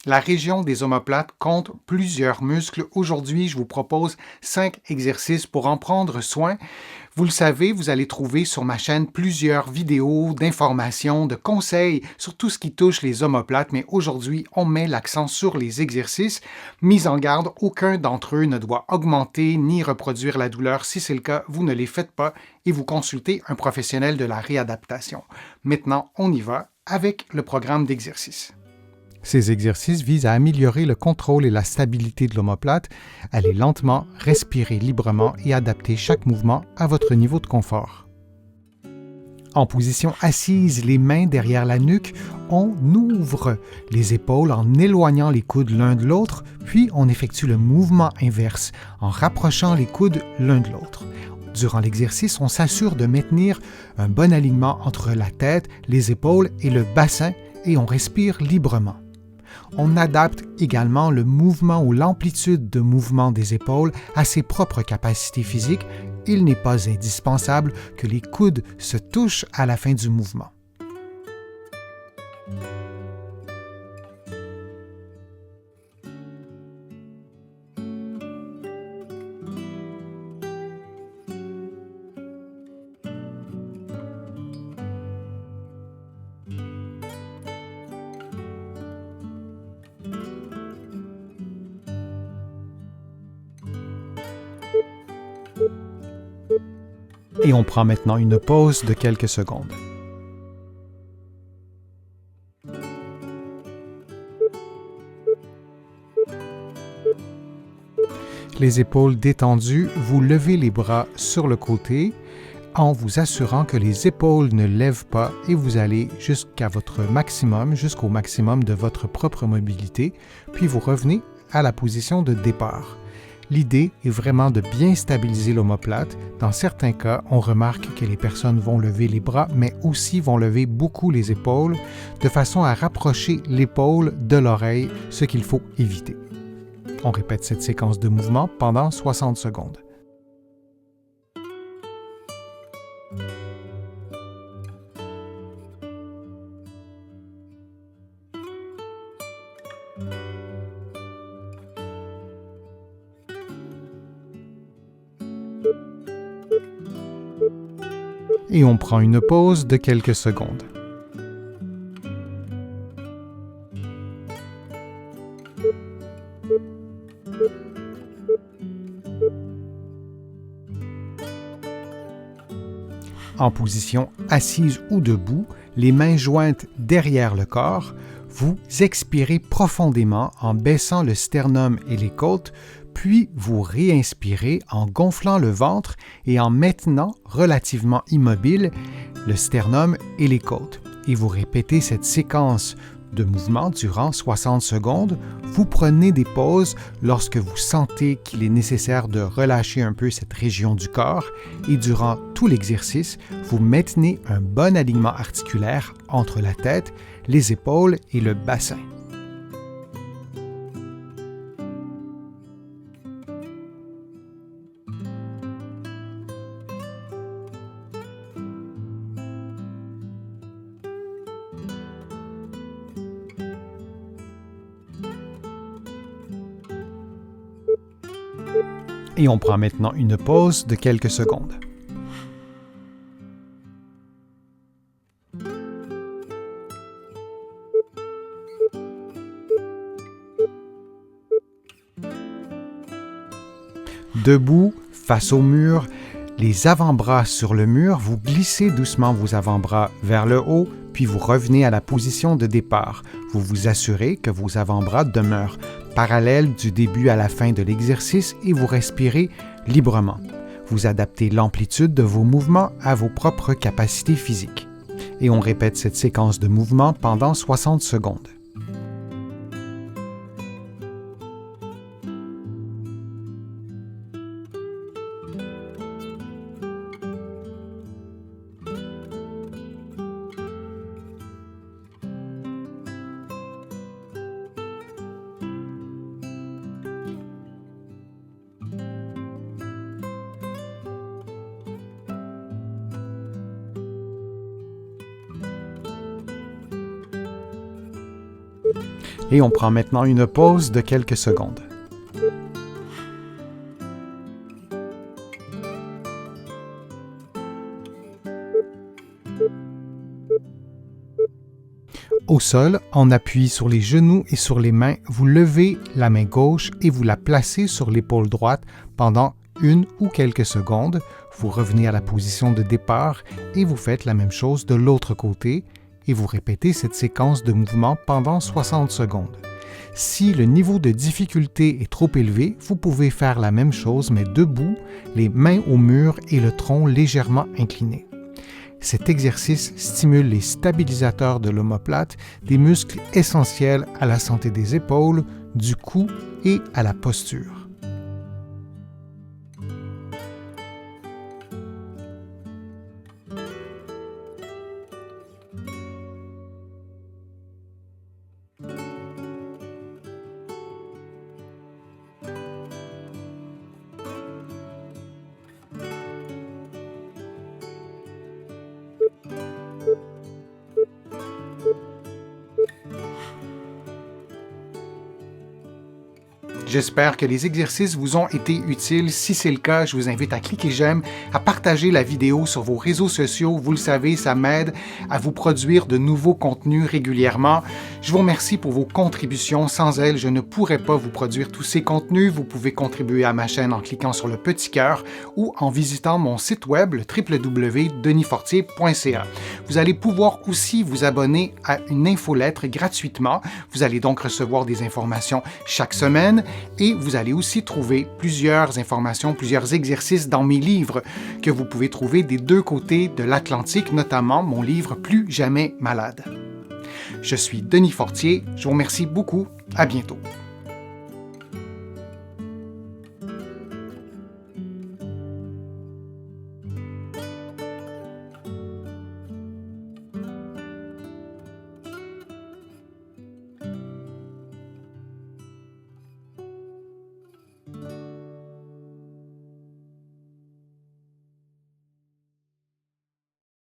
La région des omoplates compte plusieurs muscles. Aujourd'hui, je vous propose 5 exercices pour en prendre soin. Vous le savez, vous allez trouver sur ma chaîne plusieurs vidéos d'informations, de conseils sur tout ce qui touche les omoplates, mais aujourd'hui, on met l'accent sur les exercices. Mise en garde, aucun d'entre eux ne doit augmenter ni reproduire la douleur. Si c'est le cas, vous ne les faites pas et vous consultez un professionnel de la réadaptation. Maintenant, on y va avec le programme d'exercice. Ces exercices visent à améliorer le contrôle et la stabilité de l'omoplate, aller lentement, respirer librement et adapter chaque mouvement à votre niveau de confort. En position assise, les mains derrière la nuque, on ouvre les épaules en éloignant les coudes l'un de l'autre, puis on effectue le mouvement inverse en rapprochant les coudes l'un de l'autre. Durant l'exercice, on s'assure de maintenir un bon alignement entre la tête, les épaules et le bassin et on respire librement. On adapte également le mouvement ou l'amplitude de mouvement des épaules à ses propres capacités physiques. Il n'est pas indispensable que les coudes se touchent à la fin du mouvement. Et on prend maintenant une pause de quelques secondes. Les épaules détendues, vous levez les bras sur le côté en vous assurant que les épaules ne lèvent pas et vous allez jusqu'au maximum de votre propre mobilité, puis vous revenez à la position de départ. L'idée est vraiment de bien stabiliser l'omoplate. Dans certains cas, on remarque que les personnes vont lever les bras, mais aussi vont lever beaucoup les épaules, de façon à rapprocher l'épaule de l'oreille, ce qu'il faut éviter. On répète cette séquence de mouvements pendant 60 secondes. Et on prend une pause de quelques secondes. En position assise ou debout, les mains jointes derrière le corps, vous expirez profondément en baissant le sternum et les côtes, puis vous réinspirez en gonflant le ventre et en maintenant relativement immobile le sternum et les côtes. Et vous répétez cette séquence de mouvements durant 60 secondes. Vous prenez des pauses lorsque vous sentez qu'il est nécessaire de relâcher un peu cette région du corps et durant tout l'exercice, vous maintenez un bon alignement articulaire entre la tête, les épaules et le bassin. Et on prend maintenant une pause de quelques secondes. Debout, face au mur, les avant-bras sur le mur, vous glissez doucement vos avant-bras vers le haut, puis vous revenez à la position de départ. Vous vous assurez que vos avant-bras demeurent parallèles du début à la fin de l'exercice et vous respirez librement. Vous adaptez l'amplitude de vos mouvements à vos propres capacités physiques. Et on répète cette séquence de mouvements pendant 60 secondes. Et on prend maintenant une pause de quelques secondes. Au sol, en appui sur les genoux et sur les mains, vous levez la main gauche et vous la placez sur l'épaule droite pendant 1 ou quelques secondes. Vous revenez à la position de départ et vous faites la même chose de l'autre côté et vous répétez cette séquence de mouvements pendant 60 secondes. Si le niveau de difficulté est trop élevé, vous pouvez faire la même chose mais debout, les mains au mur et le tronc légèrement incliné. Cet exercice stimule les stabilisateurs de l'omoplate, des muscles essentiels à la santé des épaules, du cou et à la posture. J'espère que les exercices vous ont été utiles. Si c'est le cas, je vous invite à cliquer j'aime, à partager la vidéo sur vos réseaux sociaux. Vous le savez, ça m'aide à vous produire de nouveaux contenus régulièrement. Je vous remercie pour vos contributions. Sans elles, je ne pourrais pas vous produire tous ces contenus. Vous pouvez contribuer à ma chaîne en cliquant sur le petit cœur ou en visitant mon site web www.denisfortier.ca. Vous allez pouvoir aussi vous abonner à une infolettre gratuitement. Vous allez donc recevoir des informations chaque semaine. Et vous allez aussi trouver plusieurs informations, plusieurs exercices dans mes livres que vous pouvez trouver des deux côtés de l'Atlantique, notamment mon livre Plus jamais malade. Je suis Denis Fortier, je vous remercie beaucoup, à bientôt.